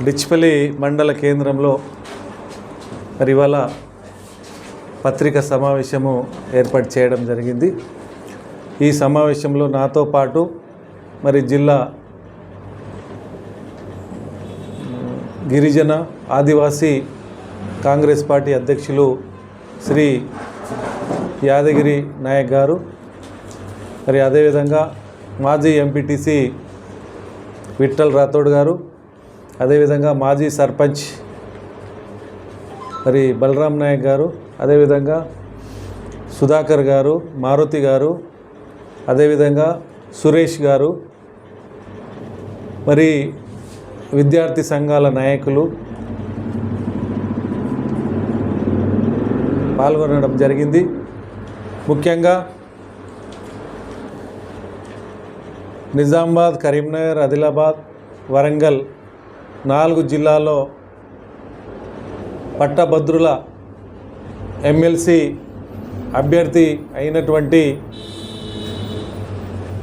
డిచ్పల్లి మండల కేంద్రంలో మరి ఇవాళ పత్రికా సమావేశము ఏర్పాటు చేయడం జరిగింది. ఈ సమావేశంలో నాతో పాటు మరి జిల్లా గిరిజన ఆదివాసీ కాంగ్రెస్ పార్టీ అధ్యక్షులు శ్రీ యాదగిరి నాయక్ గారు, మరి అదేవిధంగా మాజీ ఎంపీటీసీ విఠల్ రాథోడ్ గారు, అదేవిధంగా మాజీ సర్పంచ్ మరి బలరాం నాయక్ గారు, అదేవిధంగా సుధాకర్ గారు, మారుతి గారు, అదేవిధంగా సురేష్ గారు, మరి విద్యార్థి సంఘాల నాయకులు పాల్గొనడం జరిగింది. ముఖ్యంగా నిజామాబాద్, కరీంనగర్, ఆదిలాబాద్, వరంగల్ 4 జిల్లాల్లో పట్టభద్రుల ఎమ్మెల్సీ అభ్యర్థి అయినటువంటి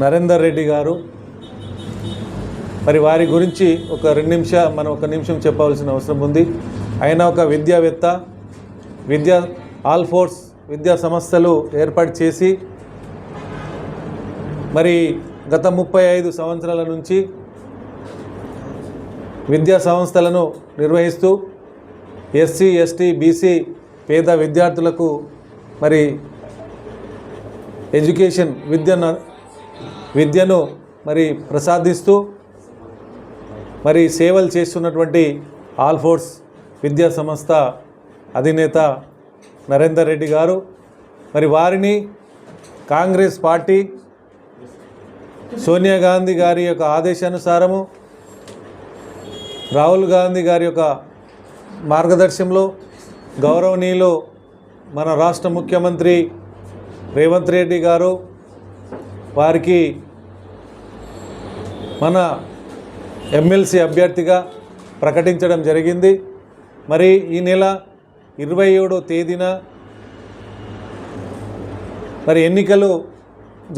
నరేందర్ రెడ్డి గారు, మరి వారి గురించి ఒక నిమిషం చెప్పవలసిన అవసరం ఉంది. ఆయన ఒక విద్యావేత్త, ఆల్ ఫోర్స్ విద్యా సంస్థలు ఏర్పాటు చేసి మరి గత 35 సంవత్సరాల నుంచి విద్యా సంస్థలను నిర్వహిస్తూ ఎస్సీ, ఎస్టీ, బీసీ పేద విద్యార్థులకు మరి విద్యను మరి ప్రసాదిస్తూ మరి సేవలు చేస్తున్నటువంటి ఆల్ ఫోర్స్ విద్యా సంస్థ అధినేత నరేందర్ రెడ్డి గారు, మరి వారిని కాంగ్రెస్ పార్టీ సోనియా గాంధీ గారి యొక్క ఆదేశానుసారము, రాహుల్ గాంధీ గారి యొక్క మార్గదర్శనంలో గౌరవనీయులు మన రాష్ట్ర ముఖ్యమంత్రి రేవంత్ రెడ్డి గారు వారికి మన ఎమ్మెల్సీ అభ్యర్థిగా ప్రకటించడం జరిగింది. మరి ఈ నెల 27వ తేదీన మరి ఎన్నికలు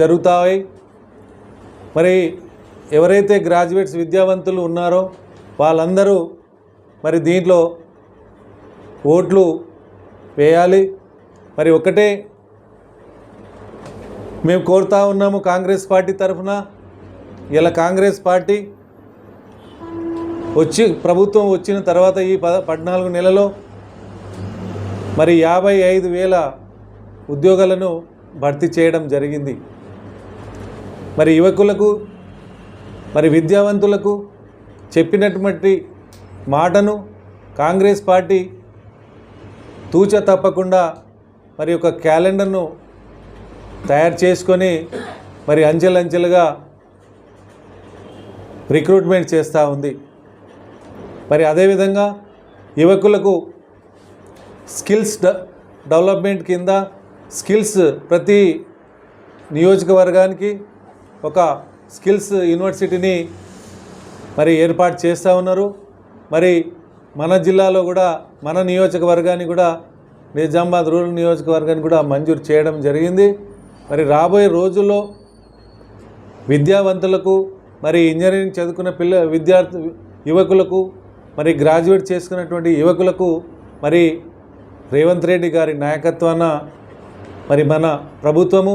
జరుగుతాయి. మరి ఎవరైతే గ్రాడ్యుయేట్స్ విద్యావంతులు ఉన్నారో వాళ్ళందరూ మరి దీంట్లో ఓట్లు వేయాలి. మరి ఒకటే మేము కోరుతా ఉన్నాము కాంగ్రెస్ పార్టీ తరఫున. ఇలా కాంగ్రెస్ పార్టీ ప్రభుత్వం వచ్చిన తర్వాత ఈ 14 నెలలో మరి 55,000 ఉద్యోగాలను భర్తీ చేయడం జరిగింది. మరి యువకులకు మరి విద్యావంతులకు చెప్పినటువంటి మాటను కాంగ్రెస్ పార్టీ తూచ తప్పకుండా మరి ఒక క్యాలెండర్ను తయారు చేసుకొని మరి అంచెలంచెలుగా రిక్రూట్మెంట్ చేస్తూ ఉంది. మరి అదేవిధంగా యువకులకు స్కిల్స్ డెవలప్మెంట్ కింద ప్రతి నియోజకవర్గానికి ఒక స్కిల్స్ యూనివర్సిటీని మరి ఏర్పాటు చేస్తూ ఉన్నారు. మరి మన జిల్లాలో కూడా మన నియోజకవర్గాన్ని కూడా నిజామాబాద్ రూరల్ నియోజకవర్గాన్ని కూడా మంజూరు చేయడం జరిగింది. మరి రాబోయే రోజుల్లో విద్యావంతులకు మరి ఇంజనీరింగ్ చదువుకున్న యువకులకు మరి గ్రాడ్యుయేట్ చేసుకున్నటువంటి యువకులకు మరి రేవంత్ రెడ్డి గారి నాయకత్వాన మరి మన ప్రభుత్వము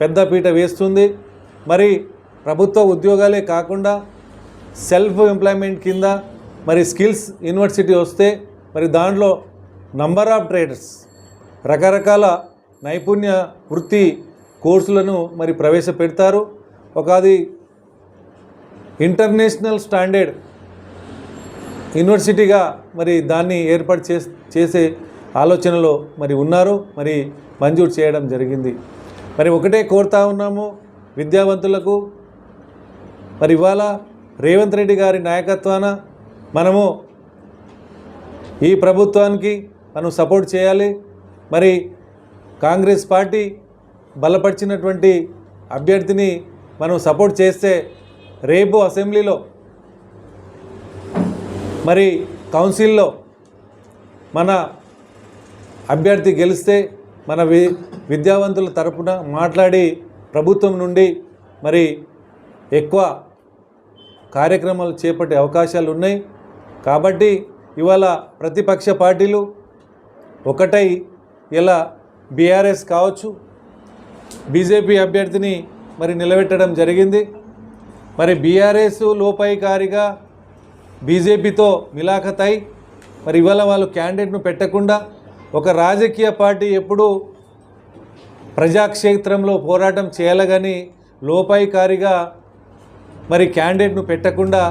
పెద్దపీట వేస్తుంది. మరి ప్రభుత్వ ఉద్యోగాలే కాకుండా సెల్ఫ్ ఎంప్లాయ్మెంట్ కింద మరి స్కిల్స్ యూనివర్సిటీ వస్తే మరి దాంట్లో నంబర్ ఆఫ్ ట్రేడర్స్ రకరకాల నైపుణ్య వృత్తి కోర్సులను మరి ప్రవేశపెడతారు. అది ఇంటర్నేషనల్ స్టాండర్డ్ యూనివర్సిటీగా మరి దాన్ని ఏర్పాటు చేసే ఆలోచనలో మరి ఉన్నారు. మరి మంజూరు చేయడం జరిగింది. మరి ఒకటే కోరుతా ఉన్నాము విద్యావంతులకు, మరి ఇవాళ రేవంత్ రెడ్డి గారి నాయకత్వాన మనము ఈ ప్రభుత్వానికి మనం సపోర్ట్ చేయాలి. మరి కాంగ్రెస్ పార్టీ బలపరిచినటువంటి అభ్యర్థిని మనం సపోర్ట్ చేస్తే రేపు అసెంబ్లీలో మరి కౌన్సిల్లో మన అభ్యర్థి గెలిస్తే మన విద్యావంతుల తరపున మాట్లాడి ప్రభుత్వం నుండి మరి ఎక్కువ కార్యక్రమాలు చేపట్టే అవకాశాలు ఉన్నాయి. కాబట్టి ఇవాళ ప్రతిపక్ష పార్టీలు ఒకటై ఇలా బీఆర్ఎస్ కావచ్చు బీజేపీ అభ్యర్థిని మరి నిలబెట్టడం జరిగింది. మరి బీఆర్ఎస్ లోపాయికారిగా బీజేపీతో మిలాఖతై మరి ఇవాళ వాళ్ళు క్యాండిడేట్ను పెట్టకుండా ఒక రాజకీయ పార్టీ ఎప్పుడూ ప్రజాక్షేత్రంలో పోరాటం చేయాలి కానీ లోపాయికారిగా మరి క్యాండిడేట్ను పెట్టకుండా